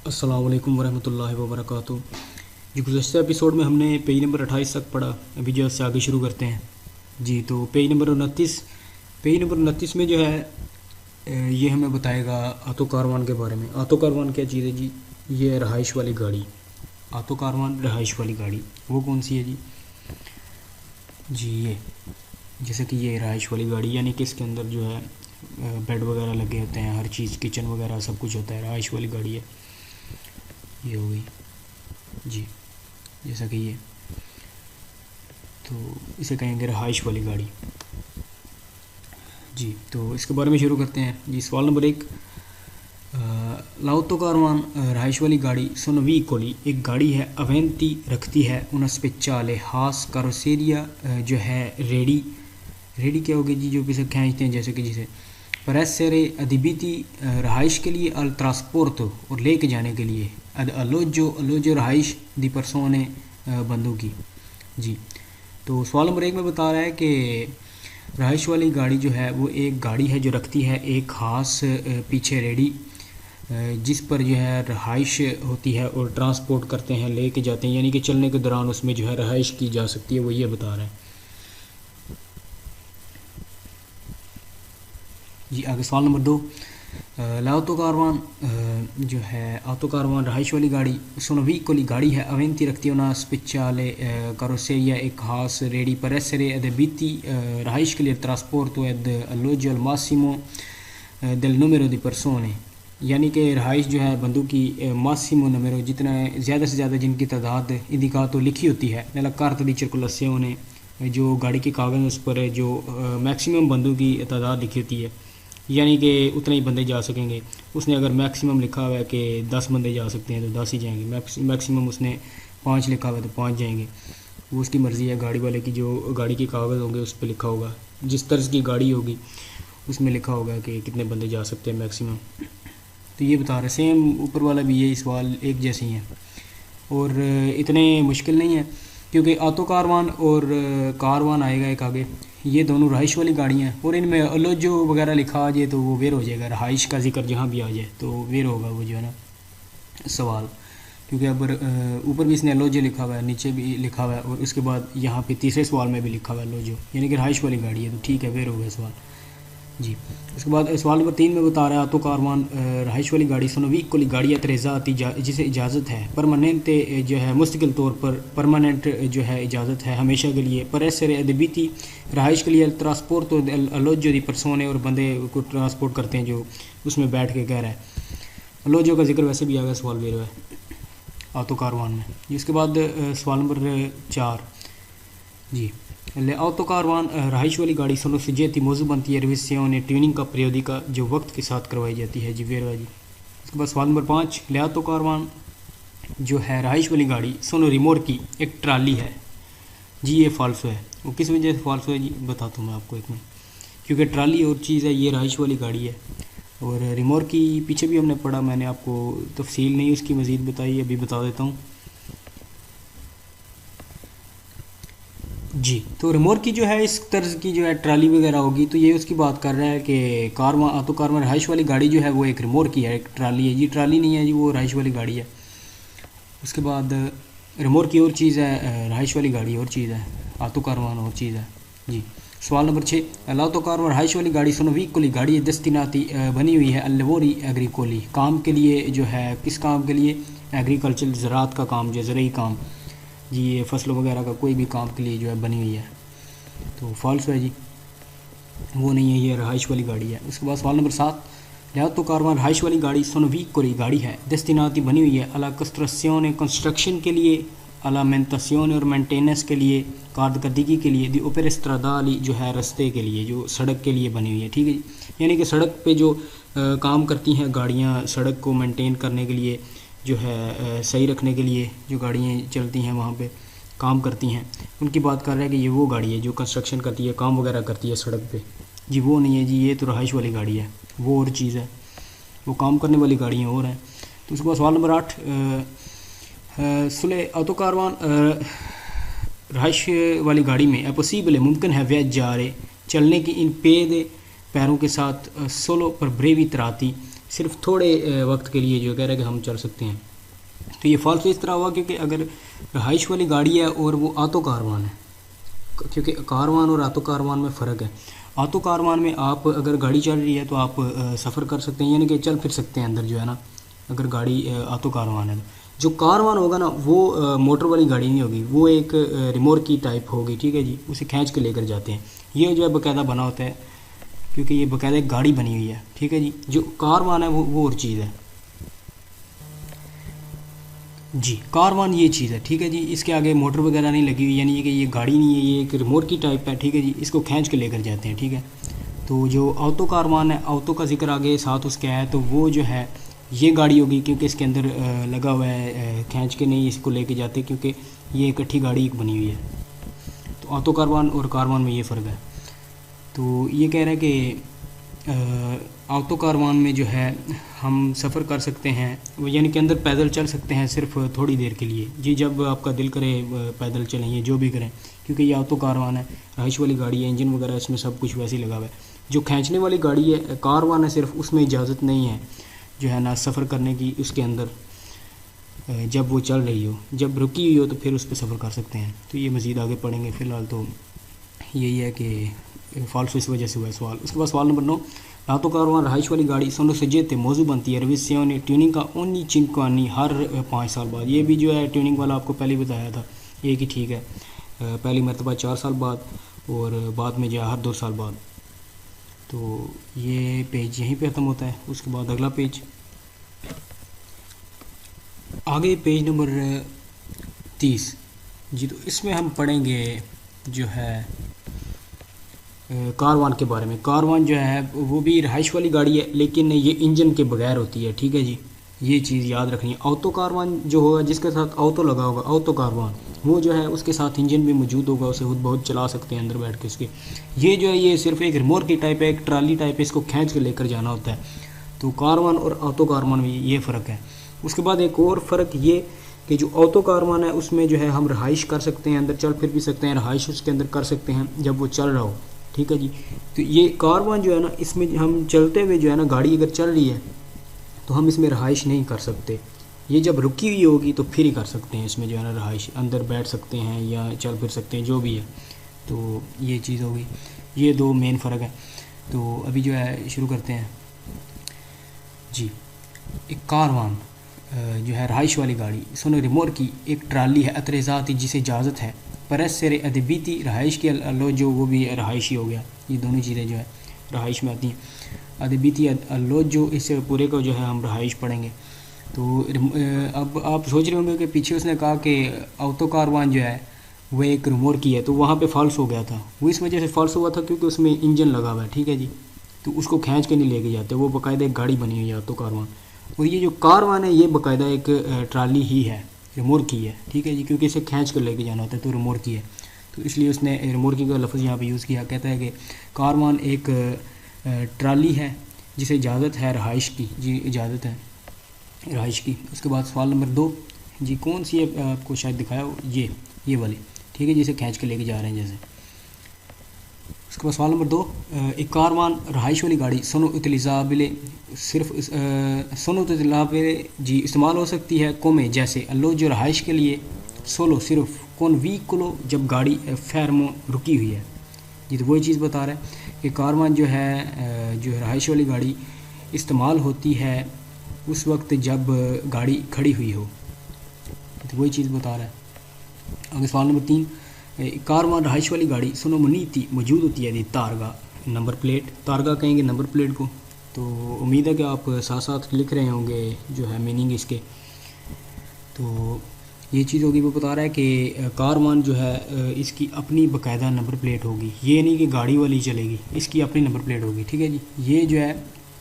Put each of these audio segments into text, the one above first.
अस्सलाम वालेकुम वरहमतुल्लाहि वबरकातुहू। जी, गुज़श्ता एपिसोड में हमने पेज नंबर 28 तक पढ़ा। अभी जो है आगे शुरू करते हैं। जी, तो पेज नंबर 29 में जो है ये हमें बताएगा आटो कारवान के बारे में। आटो कारवान क्या चीज़ है जी? ये है रहाइश वाली गाड़ी। आटो कारवान रहाइश वाली गाड़ी वो कौन सी है जी? जी, ये जैसे कि ये रहाइश वाली गाड़ी, यानी कि इसके अंदर जो है बेड वगैरह लगे होते हैं, हर चीज़ किचन वगैरह सब कुछ होता है। रहाइश वाली गाड़ी है ये, हो गई जी। जैसा कि ये, तो इसे कहेंगे रहाइश वाली गाड़ी। जी, तो इसके बारे में शुरू करते हैं जी। सवाल नंबर 1, लाउतो कारवान रहाइश वाली गाड़ी सोनवी कोली एक गाड़ी है अवेंती रखती है उन स्पेचाले हास कारोसेरिया जो है रेडी क्या होगी जी? जो पीछे खींचते हैं जैसे कि जिसे प्रेसरे अधिबिती रहाइश के लिए, अल ट्रांसपोर्ट और लेके जाने के लिए, अलोजो रहाइश दी परसोने बंदों की। जी, तो सवाल नंबर 1 में बता रहा है कि रहाइश वाली गाड़ी जो है वो एक गाड़ी है जो रखती है एक ख़ास पीछे रेडी जिस पर जो है रहाइश होती है और ट्रांसपोर्ट करते हैं, लेके जाते हैं, यानी कि चलने के दौरान उसमें जो है रहाइश की जा सकती है। वो ये बता रहा है जी। आगे सवाल नंबर 2, लाउतो कारवान जो है आटो कारवान रहाइश वाली गाड़ी सोनवी कोली गाड़ी है अवेंती रखती है ना स्पेचाले कारोसेरिया एक खास रेडी पर essere adibiti रहाइश के लिए ट्रांसपोर्ट एद alloggio al massimo del numero di persone, यानी कि रहाइश जो है बंदों की मासिमो नंबरो जितना ज़्यादा से ज़्यादा जिनकी तादाद इंदिका तो लिखी होती है नला कार्ता दी circolazione जो गाड़ी के कागज़ उस पर जो मैक्सिमम बंदों की तादाद लिखी होती है, यानी कि उतने ही बंदे जा सकेंगे। उसने अगर मैक्सिमम लिखा हुआ है कि 10 बंदे जा सकते हैं तो 10 ही जाएंगे। मैक्सिमम उसने 5 लिखा हुआ है तो 5 जाएंगे। वो उसकी मर्ज़ी है। गाड़ी वाले की जो गाड़ी के कागज़ होंगे उस पर लिखा होगा, जिस तर्ज की गाड़ी होगी उसमें लिखा होगा कि कितने बंदे जा सकते हैं मैक्सिमम। तो ये बता रहे सेम ऊपर वाला भी यही सवाल एक जैसे ही है और इतने मुश्किल नहीं है, क्योंकि आटो कारवान और कारवान आएगा एक आगे, ये दोनों रहाइश वाली गाड़ियाँ हैं और इनमें अलोजो वगैरह लिखा आ जाए तो वो वेर हो जाएगा। रहाइश का जिक्र जहाँ भी आ जाए तो वेर होगा वो जो है ना सवाल, क्योंकि अब ऊपर भी इसने अलोजो लिखा हुआ है, नीचे भी लिखा हुआ है और उसके बाद यहाँ पे तीसरे सवाल में भी लिखा हुआ है अलोजो, यानी कि रहाइश वाली गाड़ी है तो ठीक है, वेर हो गया सवाल जी। उसके बाद सवाल नंबर 3 में बता रहा है आटो कारवान रहाइश वाली गाड़ी सोनवी कोली गाड़ी तरेजा आती जिसे इजाज़त है परमानेंट जो है मुस्तकिल तौर पर परमानेंट जो है इजाज़त है हमेशा के लिए पर essere adibiti रहाइश के लिए ट्रांसपोर्ट तो अलोजो दी परसोने और बंदे को ट्रांसपोर्ट करते हैं जो उसमें बैठ के कह रहा है। अलोजो का जिक्र वैसे भी आ गया सवाल वेर है आटो कारवान में। इसके बाद सवाल नंबर 4 जी, ले आटो कारवान रहाइश वाली गाड़ी सोनो सुजेती मौजू बनती है रिविसियों ट्यूनिंग का प्रयोदिका जो वक्त के साथ करवाई जाती है जी वेरवा जी। उसके बाद सवाल नंबर 5, ले आटो कारवान जो है रहाइश वाली गाड़ी सोनो रिमोर की एक ट्राली है जी। ये फाल्सो है। वो किस वजह से फाल्सो है जी बताता हूँ मैं आपको एक मिनट, क्योंकि ट्राली और चीज़ है, ये रहाइश वाली गाड़ी है। और रिमोर की पीछे भी हमने पढ़ा, मैंने आपको तफसील नहीं उसकी मज़ीद बताई, अभी बता देता हूँ जी। तो रिमोर की जो है इस तर्ज की जो है ट्राली वगैरह होगी, तो ये उसकी बात कर रहा है कि कारवां आटो कारवां रहाइश वाली गाड़ी जो है वो एक रिमोर की है, एक ट्राली है जी। ट्राली नहीं है जी, वो रहाइश वाली गाड़ी है। उसके बाद रिमोर की और चीज़ है, रहाइश वाली गाड़ी और चीज़ है, आटो कारवान और चीज़ है जी। सवाल नंबर 6, आटो कारवां रहाइश वाली गाड़ी सोनवी कोली गाड़ी दस्तिनाती बनी हुई है अल्लवोरी एग्रीकोली काम के लिए जो है, किस काम के लिए? एग्रीकल्चर ज़राअत का काम, जो ज़रूरी काम जी, ये फसलों वगैरह का कोई भी काम के लिए जो है बनी हुई है, तो फॉल्स है जी, वो नहीं है, ये रहाइश वाली गाड़ी है। उसके बाद सवाल नंबर 7, आटो कारवान रहाइश वाली गाड़ी सोनवी कोली गाड़ी है दस्तिनाती बनी हुई है अला कंस्ट्रक्शन कंस्ट्रक्शन के लिए, अला मेंटेनेंस और मेंटेनेंस के लिए, कारकर्दगी के लिए, दी ओपर स्ट्रादाली जो है रास्ते के लिए, जो सड़क के लिए बनी हुई है, ठीक है जी। यानी कि सड़क पे जो काम करती हैं गाड़ियाँ, सड़क को मेंटेन करने के लिए जो है सही रखने के लिए जो गाड़ियाँ चलती हैं वहाँ पे काम करती हैं, उनकी बात कर रहा है कि ये वो गाड़ी है जो कंस्ट्रक्शन करती है, काम वगैरह करती है सड़क पे जी। वो नहीं है जी, ये तो रहाइश वाली गाड़ी है, वो और चीज़ है, वो काम करने वाली गाड़ियाँ और हैं। तो उसके बाद सवाल नंबर 8, सुले आटो कारवान रहाइश वाली गाड़ी में अपोसिबल मुमकिन है व्यज जा रहे चलने की इन पैरों के साथ सोलो पर ब्रेवी तराती सिर्फ थोड़े वक्त के लिए जो कह रहा है कि हम चल सकते हैं। तो ये फॉल्स इस तरह हुआ क्योंकि अगर रहाइश वाली गाड़ी है और वो ऑटो कारवान है, क्योंकि कारवान और ऑटो कारवान में फ़र्क है। ऑटो कारवान में आप अगर गाड़ी चल रही है तो आप सफ़र कर सकते हैं, यानी कि चल फिर सकते हैं अंदर जो है ना, अगर गाड़ी ऑटो कारवान है। जो कारवान होगा ना वो मोटर वाली गाड़ी नहीं होगी, वो एक रिमोट की टाइप होगी, ठीक है जी, उसे खींच के लेकर जाते हैं। ये जो है बाकायदा बना होता है, क्योंकि ये बाकायदा एक गाड़ी बनी हुई है, ठीक है जी। जो कारवान है वो और चीज़ है जी, कारवान ये चीज़ है, ठीक है जी। इसके आगे मोटर वगैरह नहीं लगी हुई, यानी कि ये गाड़ी नहीं है, ये एक रिमोट की टाइप है, ठीक है जी। इसको खींच के लेकर जाते हैं, ठीक है। तो जो ऑटो कारवान है, ऑटो का जिक्र आगे साथ उसके है, तो वो जो है ये गाड़ी होगी, क्योंकि इसके अंदर लगा हुआ है, खींच के नहीं इसको लेके जाते, क्योंकि ये इकट्ठी गाड़ी एक बनी हुई है। तो ऑटो कारवान और कारवान में ये फ़र्क है। तो ये कह रहा है कि ऑटो कारवान में जो है हम सफ़र कर सकते हैं, वो यानी कि अंदर पैदल चल सकते हैं सिर्फ थोड़ी देर के लिए जी, जब आपका दिल करे पैदल चलें, ये जो भी करें, क्योंकि ये ऑटो कारवान है, रहाइश वाली गाड़ी है, इंजन वगैरह इसमें सब कुछ वैसे ही लगा हुआ है। जो खींचने वाली गाड़ी है कारवान है, सिर्फ उसमें इजाज़त नहीं है जो है ना सफ़र करने की उसके अंदर, जब वो चल रही हो, जब रुकी हुई हो तो फिर उस पर सफ़र कर सकते हैं। तो ये मज़ीद आगे पढ़ेंगे, फ़िलहाल तो यही है कि फॉल्स इस वजह से हुआ सवाल। उसके बाद सवाल नंबर 9, ऑटो कारवान रहाइश वाली गाड़ी सोनो सजेते मौजू बनती है रविस्यों ने ट्यूनिंग का ओनी चिंकवानी हर 5 साल बाद। ये भी जो है ट्यूनिंग वाला आपको पहले ही बताया था, एक ही ठीक है, पहली मरतबा 4 साल बाद और बाद में जो है हर 2 साल बाद। तो ये पेज यहीं पे ख़त्म होता है। उसके बाद अगला पेज, आगे पेज नंबर 30 जी। तो इसमें हम पढ़ेंगे जो है कारवान के बारे में। कारवान जो है वो भी रहाइश वाली गाड़ी है, लेकिन ये इंजन के बगैर होती है, ठीक है जी, ये चीज़ याद रखनी है। ऑटो कारवान जो होगा, जिसके साथ ऑटो लगा होगा, ऑटो कारवान, वो जो है उसके साथ इंजन भी मौजूद होगा, उसे खुद बहुत चला सकते हैं अंदर बैठ के उसके। ये जो है ये सिर्फ एक रिमोट की टाइप है, एक ट्राली टाइप है, इसको खींच के लेकर जाना होता है। तो कारवान और ऑटो कारवान में ये फ़र्क है। उसके बाद एक और फ़र्क ये कि जो ऑटो कारवान है उसमें जो है हम रहाइश कर सकते हैं, अंदर चल फिर भी सकते हैं, रहाइश उसके अंदर कर सकते हैं जब वो चल रहा हो, ठीक है जी। तो ये कारवान जो है ना, इसमें हम चलते हुए जो है ना, गाड़ी अगर चल रही है तो हम इसमें रहाइश नहीं कर सकते। ये जब रुकी हुई होगी तो फिर ही कर सकते हैं, इसमें जो है ना रहाइश, अंदर बैठ सकते हैं या चल फिर सकते हैं, जो भी है। तो ये चीज़ होगी, ये 2 मेन फ़र्क है। तो अभी जो है शुरू करते हैं जी। एक कारवान जो है रहाइश वाली गाड़ी सोनो रिमोट की एक ट्राली है अतरेज़ाती जिसे इजाज़त है परस से अदबीती रहाइश के अल्लो, जो वो भी रहाइशी हो गया। ये दोनों चीज़ें जो है रहाइश में आती हैं। अदबीती अल्लो जो इस पूरे को जो है हम रहाइश पढ़ेंगे। तो अब आप सोच रहे होंगे कि पीछे उसने कहा कि ऑटो कारवान जो है वह एक रिमोट की है, तो वहाँ पे फॉल्स हो गया था। वो इस वजह से फॉल्स हुआ था क्योंकि उसमें इंजन लगा हुआ है, ठीक है जी। तो उसको खींच के नहीं लेके जाते, वो बाकायदा एक गाड़ी बनी हुई है ऑटो कारवान। और ये जो कारवान है ये बाकायदा एक ट्राली ही है, रिमोट की है, ठीक है जी, क्योंकि इसे खींच कर लेके जाना होता है, तो रिमोट की है। तो इसलिए उसने रिमोट की का लफ्ज़ यहाँ पे यूज़ किया। कहता है कि कारवान एक ट्राली है जिसे इजाज़त है रहाइश की, जी इजाज़त है रहाइश की। उसके बाद सवाल नंबर 2 जी, कौन सी है आपको शायद दिखाया ये वाली, ठीक है, जिसे खींच के लेके जा रहे हैं जैसे। उसके बाद सवाल नंबर 2, एक कारवान रहाइश वाली गाड़ी सोनो इतलिज़ाबिले सिर्फ सोनो इतलिज़ाबिले जी इस्तेमाल हो सकती है कोमे जैसे अल्लो जो रहाइश के लिए, सोलो सिर्फ कौन वी कोलो जब गाड़ी फैरमो रुकी हुई है जी। तो वही चीज़ बता रहा है कि कारवान जो है जो रहाइश वाली गाड़ी इस्तेमाल होती है उस वक्त जब गाड़ी खड़ी हुई हो, तो वही चीज़ बता रहा है। आगे सवाल नंबर 3, कारवान रहाइश वाली गाड़ी सुनो मनीती मौजूद होती है तारगा नंबर प्लेट, तारगा कहेंगे नंबर प्लेट को। तो उम्मीद है कि आप साथ साथ लिख रहे होंगे जो है मीनिंग इसके। तो ये चीज़ होगी, वो बता रहा है कि कारवान जो है इसकी अपनी बाकायदा नंबर प्लेट होगी, ये नहीं कि गाड़ी वाली चलेगी, इसकी अपनी नंबर प्लेट होगी, ठीक है जी। ये जो है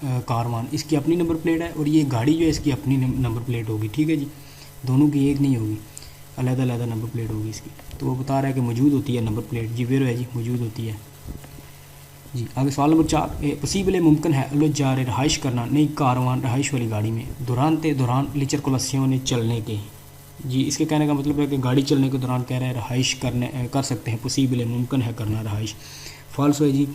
कारवान इसकी अपनी नंबर प्लेट है और ये गाड़ी जो है इसकी अपनी नंबर प्लेट होगी, ठीक है जी। दोनों की एक नहीं होगी, अलग-अलग नंबर प्लेट होगी इसकी। तो वो बता रहा है कि मौजूद होती है नंबर प्लेट जी, वेरो है जी, मौजूद होती है जी। आगे सवाल नंबर 4, पॉसिबल मुमकिन है अल्लो जा रहे रहाइश करना नई कारवान रहाइश वाली गाड़ी में दौरान लिचर कोलसियों ने चलने के जी। इसके कहने का मतलब है कि गाड़ी चलने के दौरान कह रहे हैं रहाइश कर सकते हैं, पॉसिबल मुमकिन है करना रहाइश। फॉल्स है जी।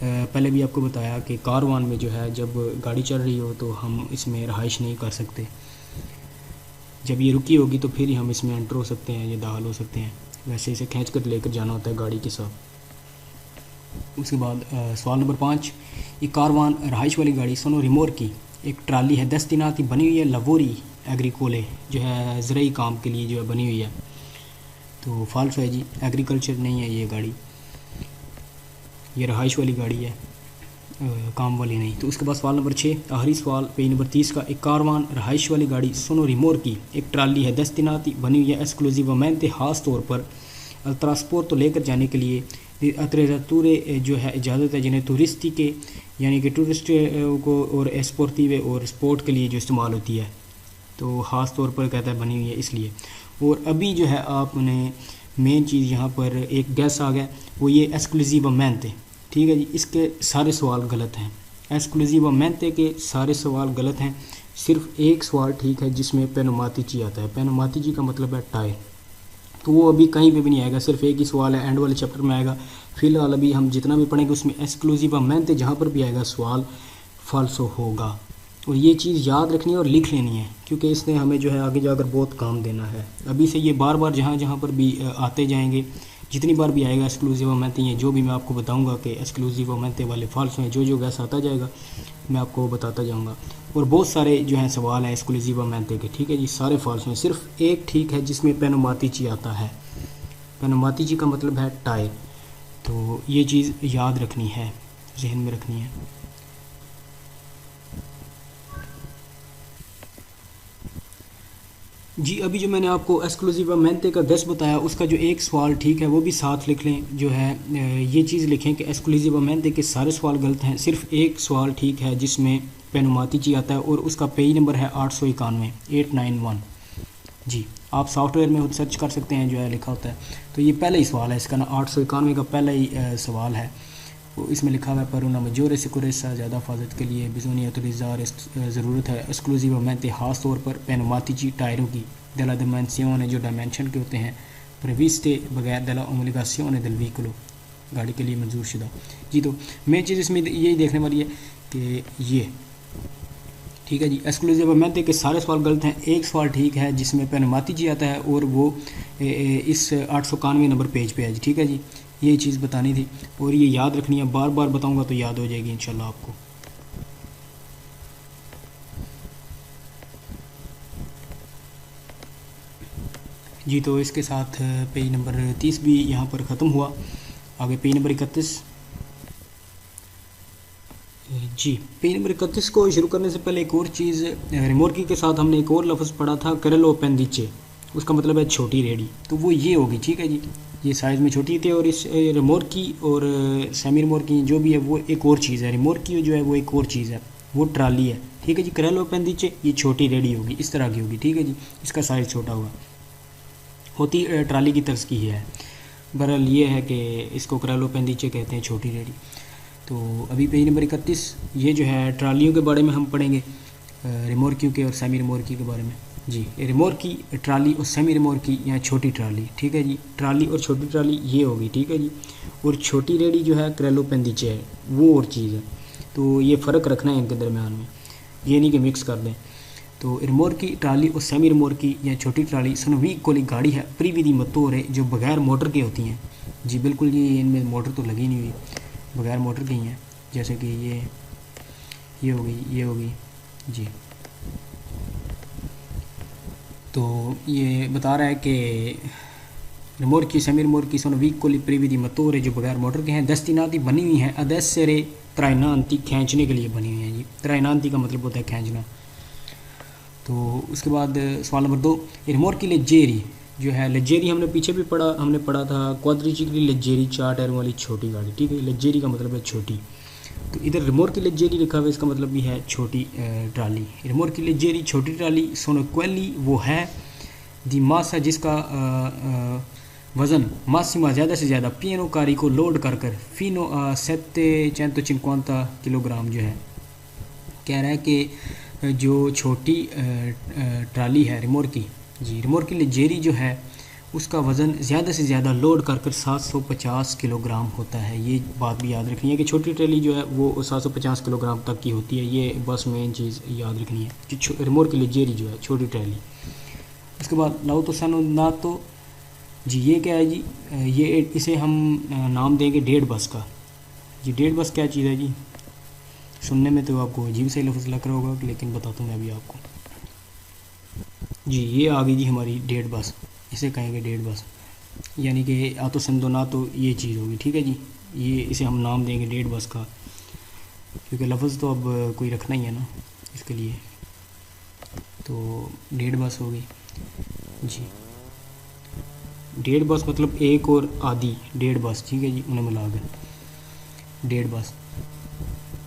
पहले भी आपको बताया कि कारवान में जो है जब गाड़ी चल रही हो तो हम इसमें रहाइश नहीं कर सकते, जब ये रुकी होगी तो फिर ही हम इसमें एंटर हो सकते हैं या दाखिल हो सकते हैं, वैसे इसे खींच कर लेकर जाना होता है गाड़ी के साथ। उसके बाद सवाल नंबर 5, ये कारवान रहाइश वाली गाड़ी सोनो रिमोर की एक ट्राली है, 10 दिनाती बनी हुई है, लवोरी एग्रीकोले जो है ज़रूरी काम के लिए जो है बनी हुई है। तो फॉल्स है जी, एग्रीकल्चर नहीं है ये गाड़ी, ये रहाइश वाली गाड़ी है, काम वाली नहीं। तो उसके बाद सवाल नंबर 6, आखिरी सवाल पेज नंबर 30 का, एक कारवान रहाइश वाली गाड़ी सोनो रिमोर की एक ट्राली है, 10 दिनाती बनी हुई है, एक्सक्लूसिवमेंट ख़ास तौर पर ट्रांसपोर्ट तो लेकर जाने के लिए अतरे जो है इजाज़त है, जिन्हें टूरिस्टी के यानी कि टूरिस्ट को और स्पोर्टिव और स्पोर्ट के लिए जो इस्तेमाल होती है, तो ख़ास तौर पर कहता है बनी हुई है इसलिए। और अभी जो है आपने मेन चीज़ यहाँ पर एक गैस आ गया, वो ये एक्सक्लूसिवमेंट है, ठीक है जी। इसके सारे सवाल गलत हैं, एक्सक्लूसिवमेंट के सारे सवाल गलत हैं, सिर्फ एक सवाल ठीक है जिसमें पेनोमातिची आता है। पेनोमातिची का मतलब है टायर, तो वो अभी कहीं पे भी नहीं आएगा, सिर्फ एक ही सवाल है, एंड वाले चैप्टर में आएगा। फिलहाल अभी हम जितना भी पढ़ेंगे उसमें एक्सक्लूसिवमेंट जहाँ पर भी आएगा सवाल फाल्सो होगा, और ये चीज़ याद रखनी है और लिख लेनी है, क्योंकि इसने हमें जो है आगे जाकर बहुत काम देना है। अभी से ये बार बार जहाँ जहाँ पर भी आते जाएंगे, जितनी बार भी आएगा एक्सक्लूसिवमेंट, ये जो भी मैं आपको बताऊंगा कि एक्सक्लूसिवमेंट वाले फाल्सो हैं, जो जो गैस आता जाएगा मैं आपको बताता जाऊंगा। और बहुत सारे जो हैं सवाल हैं एक्सक्लूसिवमेंट के, ठीक है जी, सारे फाल्सो हैं, सिर्फ एक ठीक है जिसमें पेनोमातिची आता है। पेनोमातिची का मतलब है टायर, तो ये चीज़ याद रखनी है, जहन में रखनी है। जी अभी जो मैंने आपको एक्सक्लूसिवमेंट का गैस बताया, उसका जो एक सवाल ठीक है वो भी साथ लिख लें, जो है ये चीज़ लिखें कि एक्सक्लूसिवमेंट के सारे सवाल गलत हैं, सिर्फ एक सवाल ठीक है जिसमें पेनोमातिची आता है, और उसका पेज नंबर है 891 891। जी आप सॉफ्टवेयर में खुद सर्च कर सकते हैं, जो है लिखा होता है। तो ये पहला ही सवाल है इसका ना, 891 का पहला ही सवाल है, वो इसमें लिखा हुआ है पर उना मजोर सिकुरेसा ज़्यादा हिफाजत के लिए बिजोनी अतरिजार ज़रूरत है एक्सक्लूसिवमेंट ख़ास तौर पर पेनोमातिची टायरों की दला डिमेंसियों जो डायमेंशन के होते हैं प्रविस्टे बगैर दला ओमलिगासियों दिल व्हीकलो गाड़ी के लिए मंजूर शुदा। जी तो मेन चीज़ इसमें यही देखने वाली है कि ये ठीक है जी, एक्सक्लूसिवमेंट के सारे सवाल गलत हैं, एक सवाल ठीक है जिसमें पेनोमातिची आता है, और वो इस 891 नंबर पेज पे है जी, ठीक है जी। यही चीज़ बतानी थी और ये याद रखनी है, बार बार बताऊंगा तो याद हो जाएगी इंशाल्लाह आपको। जी तो इसके साथ पेज नंबर 30 भी यहाँ पर ख़त्म हुआ। आगे पेज नंबर 31। जी पेज नंबर 31 को शुरू करने से पहले एक और चीज़, रिमोर्की के साथ हमने एक और लफ्ज़ पढ़ा था करेलो पेंदिचे, उसका मतलब है छोटी रेडी, तो वो ये होगी, ठीक है जी। ये साइज़ में छोटी थी, और इस रिमोर्की और सेमी रिमोर्की जो भी है वो एक और चीज़ है, रिमोर्की जो है वो एक और चीज़ है, वो ट्राली है, ठीक है जी। करेलो पेंदिचे ये छोटी रेडी होगी, इस तरह की होगी, ठीक है जी, इसका साइज़ छोटा होगा, होती ट्राली की तर्ज की है। बहरहाल ये है कि इसको करेलो पेंदिचे कहते हैं, छोटी रेडी। तो अभी पेज नंबर 31 ये जो है ट्रालियों के बारे में हम पढ़ेंगे, रिमोर्कियों के और सेमी रिमोर्की के बारे में। जी रिमोर्की, ट्राली और सेमी रिमोर्की या छोटी ट्राली, ठीक है जी। ट्राली और छोटी ट्राली ये होगी, ठीक है जी। और छोटी रेडी जो है करेलो पेंदिचे है, वो और चीज़ है, तो ये फ़र्क रखना है इनके दरमियान में, ये नहीं कि मिक्स कर दें। तो रिमोर्की, ट्राली और सेमी रिमोर्की या छोटी ट्राली सनवी कोली गाड़ी है प्रीविधि मतोरे जो बगैर मोटर की होती हैं। जी बिल्कुल, ये इनमें मोटर तो लगी नहीं हुई, बगैर मोटर की हैं, जैसे कि ये हो गई, ये हो गई जी। तो ये बता रहा है कि रिमोर्की, सेमी रिमोर्की सोनो वीक कोली प्रीविधि मतोरे जो बगैर मोटर के हैं, दस्तिनाती बनी हुई हैं अदस्सरे त्राइनांती खींचने के लिए बनी हुई हैं जी। त्राइनांती का मतलब होता है खींचना। तो उसके बाद सवाल नंबर 2, रिमोर्की लेजेरी जो है, लेजेरी हमने पीछे भी हमने पढ़ा था क्वाड्रिचिकली लेजेरी 4 टायरों वाली छोटी गाड़ी, ठीक है। लेजेरी का मतलब है छोटी, तो इधर रिमोर्की लेजेरी लिखा हुआ है, इसका मतलब भी है छोटी ट्राली। रिमोर्की लेजेरी छोटी ट्राली, सोनो क्वेली वो है दी मासा जिसका वज़न मासिमा ज़्यादा से ज़्यादा पियानो कारी को लोड कर कर फिनो 750 किलोग्राम जो है। कह रहा है कि जो छोटी ट्राली है रिमोर्की, जी रिमोर्की लेजेरी जो है उसका वज़न ज़्यादा से ज़्यादा लोड कर कर 750 किलोग्राम होता है। ये बात भी याद रखनी है कि छोटी ट्रैली जो है वो 750 किलोग्राम तक की होती है। ये बस मेन चीज़ याद रखनी है कि रिमोट की लिजेरी जो है छोटी ट्रैली। उसके बाद लाउतो सैनोनातो जी, ये क्या है जी? ये इसे हम नाम देंगे डेढ़ बस का। जी डेढ़ बस क्या चीज़ है जी? सुनने में तो आपको अजीब से लफ्ज़ लग रहा होगा, लेकिन बताता हूँ मैं अभी आपको। जी ये आ गई जी हमारी डेढ़ बस, इसे कहेंगे डेढ़ बस, यानी कि आतो संदोना तो ये चीज़ होगी, ठीक है जी। ये इसे हम नाम देंगे डेढ़ बस का, क्योंकि लफ्ज़ तो अब कोई रखना ही है ना इसके लिए। तो डेढ़ बस होगी जी। डेढ़ बस मतलब एक और आधी डेढ़ बस, ठीक है जी, उन्हें मिला कर डेढ़ बस।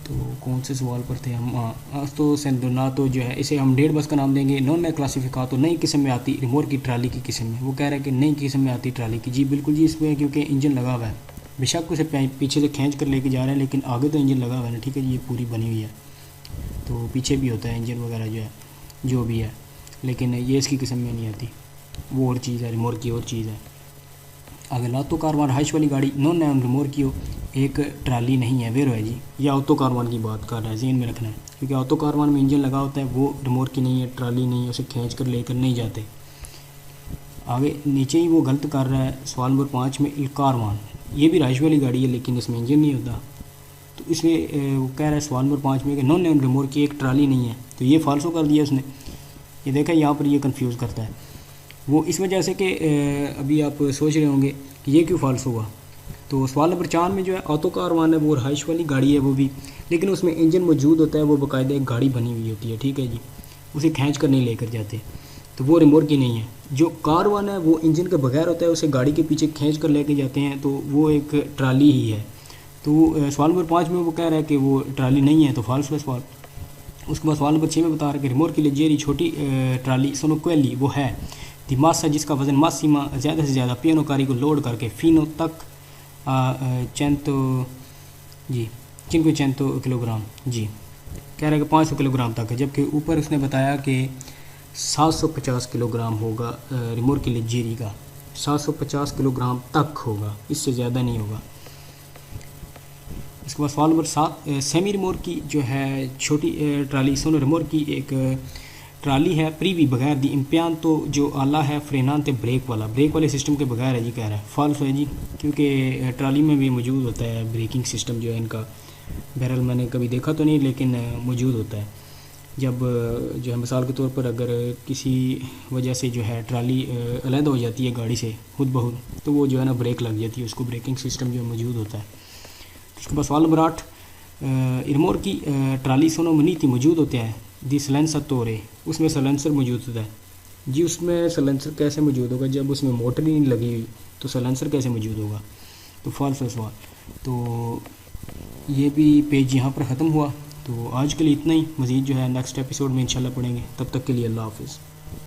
तो कौन से सवाल पर थे हम? हाँ तो सेंदोना तो जो है इसे हम डेढ़ बस का नाम देंगे। नॉन में क्लासिफिका तो नई किस्म में आती रिमोट की ट्राली की किस्म में। वो कह रहा है कि नई किस्म में आती ट्राली की। जी बिल्कुल जी, इसमें क्योंकि इंजन लगा हुआ है, बेशक उसे पीछे से खींच कर लेके जा रहे हैं, लेकिन आगे तो इंजन लगा हुआ है ना, ठीक है जी। ये पूरी बनी हुई है, तो पीछे भी होता है इंजन वगैरह जो है, जो भी है, लेकिन ये इसकी किस्म में नहीं आती। वो और चीज़ है, रिमोट की और चीज़ है। आगे लातो कारवान रहाइश वाली गाड़ी नॉन नैम रिमोट की हो, एक ट्राली नहीं है, वेरो है जी। ये ऑटो कारवान की बात कर रहा है, ज़हन में रखना है, क्योंकि ऑटो कारवान में इंजन लगा होता है, वो रिमोट की नहीं है, ट्राली नहीं है, उसे खींच कर लेकर नहीं जाते। आगे नीचे ही वो गलत कर रहा है सवाल नंबर 5 में। कारवान ये भी रहाइश वाली गाड़ी है, लेकिन इसमें इंजन नहीं होता। तो इसमें वो कह रहा है सवाल नंबर 5 में कि नॉन नैम रिमोट की एक ट्राली नहीं है, तो ये फाल्सो कर दिया उसने। ये देखा यहाँ पर ये कंफ्यूज करता है वो, इस वजह से कि अभी आप सोच रहे होंगे कि ये क्यों फाल्स हुआ। तो सवाल नंबर 4 में जो है ऑटो कारवान है, वो रहाइश वाली गाड़ी है वो भी, लेकिन उसमें इंजन मौजूद होता है, वो बाकायदा एक गाड़ी बनी हुई होती है, ठीक है जी। उसे खींच कर नहीं लेकर जाते, तो वो रिमोट की नहीं है। जो कारवान है वो इंजन के बगैर होता है, उसे गाड़ी के पीछे खींच कर लेके जाते हैं, तो वो एक ट्राली ही है। तो सवाल नंबर 5 में वो कह रहा है कि वो ट्राली नहीं है, तो फाल्स है सवाल। उसके बाद सवाल नंबर 6 में बता रहा है कि रिमोट की लिजेरी छोटी ट्राली सोनोक्वेली वो है दिमासा, जिसका वज़न मासीमा ज़्यादा से ज़्यादा पियानो कारी को लोड करके फीनो तक चेंतो जी 500 किलोग्राम जी, कह रहा है कि 500 किलोग्राम तक है, जबकि ऊपर उसने बताया कि 750 किलोग्राम होगा रिमोट की लिजेरी का। 750 किलोग्राम तक होगा, इससे ज़्यादा नहीं होगा। इसके बाद सवाल नंबर 7 सेमी रिमोट की जो है छोटी ट्राली सोनो रिमोट की एक ट्राली है प्रीवी बगैर दी इम्पियान, तो जो आला है फ्रेनान ते ब्रेक वाले सिस्टम के बगैर है जी, कह रहा है फॉल्स है जी, क्योंकि ट्राली में भी मौजूद होता है ब्रेकिंग सिस्टम जो है इनका। बहरहाल मैंने कभी देखा तो नहीं, लेकिन मौजूद होता है। जब जो है मिसाल के तौर पर अगर किसी वजह से जो है ट्राली अलग हो जाती है गाड़ी से खुद ब खुद, तो वो जो है ना ब्रेक लग जाती है, उसको ब्रेकिंग सिस्टम जो मौजूद होता है। उसके बाद सवाल नंबर 8 रिमोट की ट्राली सोनो मनीति मौजूद होते हैं दी सलेंसर तोरे, उसमें सलेंसर मौजूद होता है जी। उसमें सलेंसर कैसे मौजूद होगा जब उसमें मोटर ही नहीं लगी हुई, तो सलेंसर कैसे मौजूद होगा? तो फॉल्स है सवाल। तो ये भी पेज यहाँ पर ख़त्म हुआ। तो आज के लिए इतना ही, मज़ीद जो है नेक्स्ट एपिसोड में इंशाल्लाह पढ़ेंगे। तब तक के लिए अल्लाह हाफ़िज़।